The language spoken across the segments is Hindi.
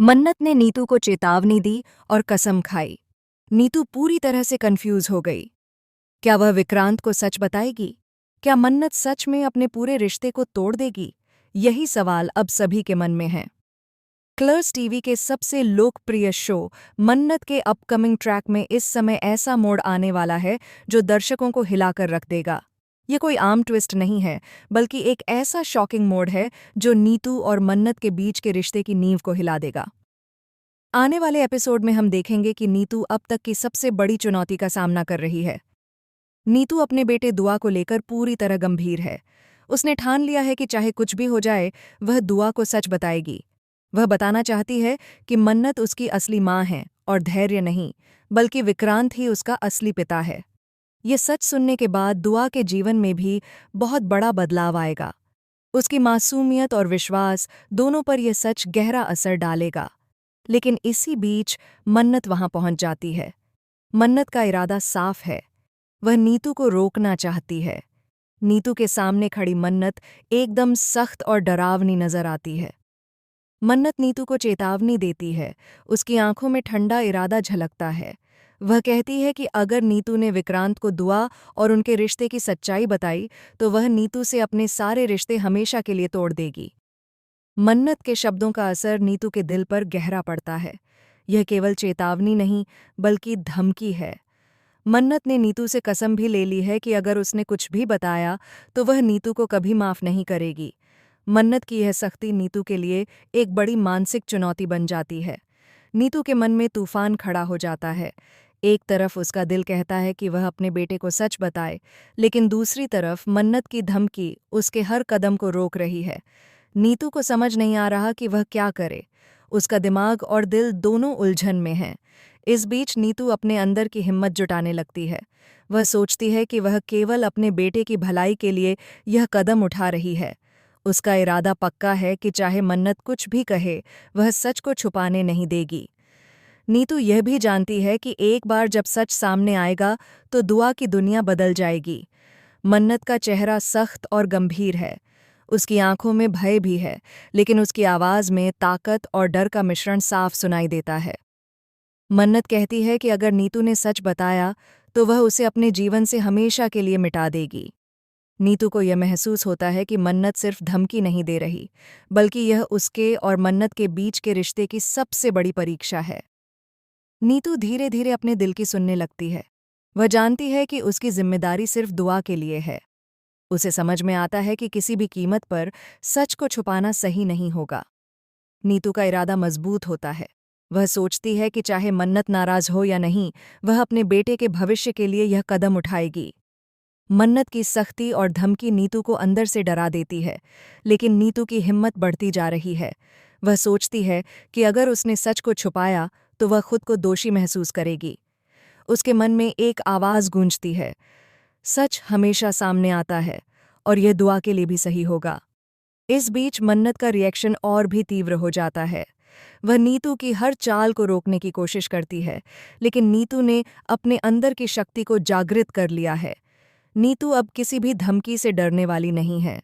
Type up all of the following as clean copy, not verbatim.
मन्नत ने नीतू को चेतावनी दी और कसम खाई। नीतू पूरी तरह से कंफ्यूज हो गई। क्या वह विक्रांत को सच बताएगी? क्या मन्नत सच में अपने पूरे रिश्ते को तोड़ देगी? यही सवाल अब सभी के मन में है। कलर्स टीवी के सबसे लोकप्रिय शो मन्नत के अपकमिंग ट्रैक में इस समय ऐसा मोड़ आने वाला है जो दर्शकों को हिलाकर रख देगा। ये कोई आम ट्विस्ट नहीं है, बल्कि एक ऐसा शॉकिंग मोड़ है जो नीतू और मन्नत के बीच के रिश्ते की नींव को हिला देगा। आने वाले एपिसोड में हम देखेंगे कि नीतू अब तक की सबसे बड़ी चुनौती का सामना कर रही है। नीतू अपने बेटे दुआ को लेकर पूरी तरह गंभीर है। उसने ठान लिया है कि चाहे कुछ भी हो जाए, वह दुआ को सच बताएगी। वह बताना चाहती है कि मन्नत उसकी असली माँ है और धैर्य नहीं, बल्कि विक्रांत ही उसका असली पिता है। ये सच सुनने के बाद दुआ के जीवन में भी बहुत बड़ा बदलाव आएगा। उसकी मासूमियत और विश्वास दोनों पर यह सच गहरा असर डालेगा। लेकिन इसी बीच मन्नत वहां पहुंच जाती है। मन्नत का इरादा साफ है। वह नीतू को रोकना चाहती है। नीतू के सामने खड़ी मन्नत एकदम सख्त और डरावनी नजर आती है। मन्नत नीतू को चेतावनी देती है। उसकी आंखों में ठंडा इरादा झलकता है। वह कहती है कि अगर नीतू ने विक्रांत को दुआ और उनके रिश्ते की सच्चाई बताई, तो वह नीतू से अपने सारे रिश्ते हमेशा के लिए तोड़ देगी। मन्नत के शब्दों का असर नीतू के दिल पर गहरा पड़ता है। यह केवल चेतावनी नहीं, बल्कि धमकी है। मन्नत ने नीतू से कसम भी ले ली है कि अगर उसने कुछ भी बताया तो वह नीतू को कभी माफ नहीं करेगी। मन्नत की यह सख्ती नीतू के लिए एक बड़ी मानसिक चुनौती बन जाती है। नीतू के मन में तूफान खड़ा हो जाता है। एक तरफ उसका दिल कहता है कि वह अपने बेटे को सच बताए, लेकिन दूसरी तरफ मन्नत की धमकी उसके हर कदम को रोक रही है। नीतू को समझ नहीं आ रहा कि वह क्या करे। उसका दिमाग और दिल दोनों उलझन में हैं। इस बीच नीतू अपने अंदर की हिम्मत जुटाने लगती है। वह सोचती है कि वह केवल अपने बेटे की भलाई के लिए यह कदम उठा रही है। उसका इरादा पक्का है कि चाहे मन्नत कुछ भी कहे, वह सच को छुपाने नहीं देगी। नीतू यह भी जानती है कि एक बार जब सच सामने आएगा तो दुआ की दुनिया बदल जाएगी। मन्नत का चेहरा सख्त और गंभीर है। उसकी आंखों में भय भी है, लेकिन उसकी आवाज में ताकत और डर का मिश्रण साफ सुनाई देता है। मन्नत कहती है कि अगर नीतू ने सच बताया तो वह उसे अपने जीवन से हमेशा के लिए मिटा देगी। नीतू को यह महसूस होता है कि मन्नत सिर्फ धमकी नहीं दे रही, बल्कि यह उसके और मन्नत के बीच के रिश्ते की सबसे बड़ी परीक्षा है। नीतू धीरे धीरे अपने दिल की सुनने लगती है। वह जानती है कि उसकी जिम्मेदारी सिर्फ दुआ के लिए है। उसे समझ में आता है कि किसी भी कीमत पर सच को छुपाना सही नहीं होगा। नीतू का इरादा मजबूत होता है। वह सोचती है कि चाहे मन्नत नाराज हो या नहीं, वह अपने बेटे के भविष्य के लिए यह कदम उठाएगी। मन्नत की सख्ती और धमकी नीतू को अंदर से डरा देती है, लेकिन नीतू की हिम्मत बढ़ती जा रही है। वह सोचती है कि अगर उसने सच को छुपाया तो वह खुद को दोषी महसूस करेगी। उसके मन में एक आवाज़ गूंजती है, सच हमेशा सामने आता है और यह दुआ के लिए भी सही होगा। इस बीच मन्नत का रिएक्शन और भी तीव्र हो जाता है। वह नीतू की हर चाल को रोकने की कोशिश करती है, लेकिन नीतू ने अपने अंदर की शक्ति को जागृत कर लिया है। नीतू अब किसी भी धमकी से डरने वाली नहीं है।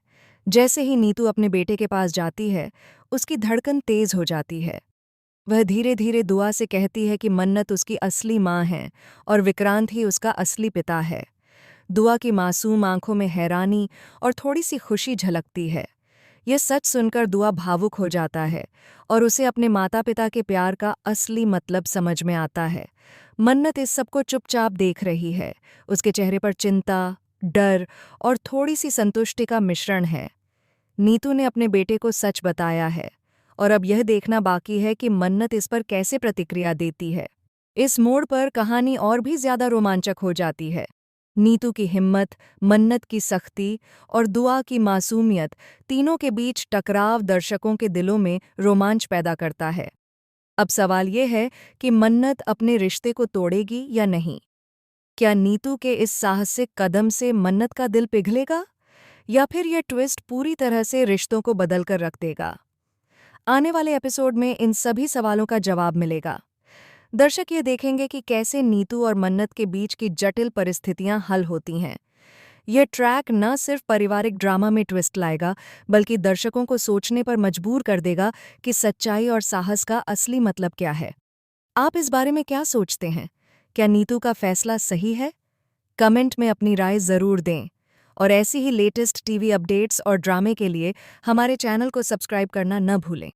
जैसे ही नीतू अपने बेटे के पास जाती है, उसकी धड़कन तेज हो जाती है। वह धीरे धीरे दुआ से कहती है कि मन्नत उसकी असली माँ है और विक्रांत ही उसका असली पिता है। दुआ की मासूम आंखों में हैरानी और थोड़ी सी खुशी झलकती है। यह सच सुनकर दुआ भावुक हो जाता है और उसे अपने माता पिता के प्यार का असली मतलब समझ में आता है। मन्नत इस सबको चुपचाप देख रही है। उसके चेहरे पर चिंता, डर और थोड़ी सी संतुष्टि का मिश्रण है। नीतू ने अपने बेटे को सच बताया है और अब यह देखना बाकी है कि मन्नत इस पर कैसे प्रतिक्रिया देती है। इस मोड़ पर कहानी और भी ज्यादा रोमांचक हो जाती है। नीतू की हिम्मत, मन्नत की सख्ती और दुआ की मासूमियत तीनों के बीच टकराव दर्शकों के दिलों में रोमांच पैदा करता है। अब सवाल ये है कि मन्नत अपने रिश्ते को तोड़ेगी या नहीं? क्या नीतू के इस साहसिक कदम से मन्नत का दिल पिघलेगा, या फिर यह ट्विस्ट पूरी तरह से रिश्तों को बदलकर रख देगा? आने वाले एपिसोड में इन सभी सवालों का जवाब मिलेगा। दर्शक ये देखेंगे कि कैसे नीतू और मन्नत के बीच की जटिल परिस्थितियां हल होती हैं। यह ट्रैक न सिर्फ पारिवारिक ड्रामा में ट्विस्ट लाएगा, बल्कि दर्शकों को सोचने पर मजबूर कर देगा कि सच्चाई और साहस का असली मतलब क्या है। आप इस बारे में क्या सोचते हैं? क्या नीतू का फैसला सही है? कमेंट में अपनी राय ज़रूर दें। और ऐसी ही लेटेस्ट टीवी अपडेट्स और ड्रामे के लिए हमारे चैनल को सब्सक्राइब करना न भूलें।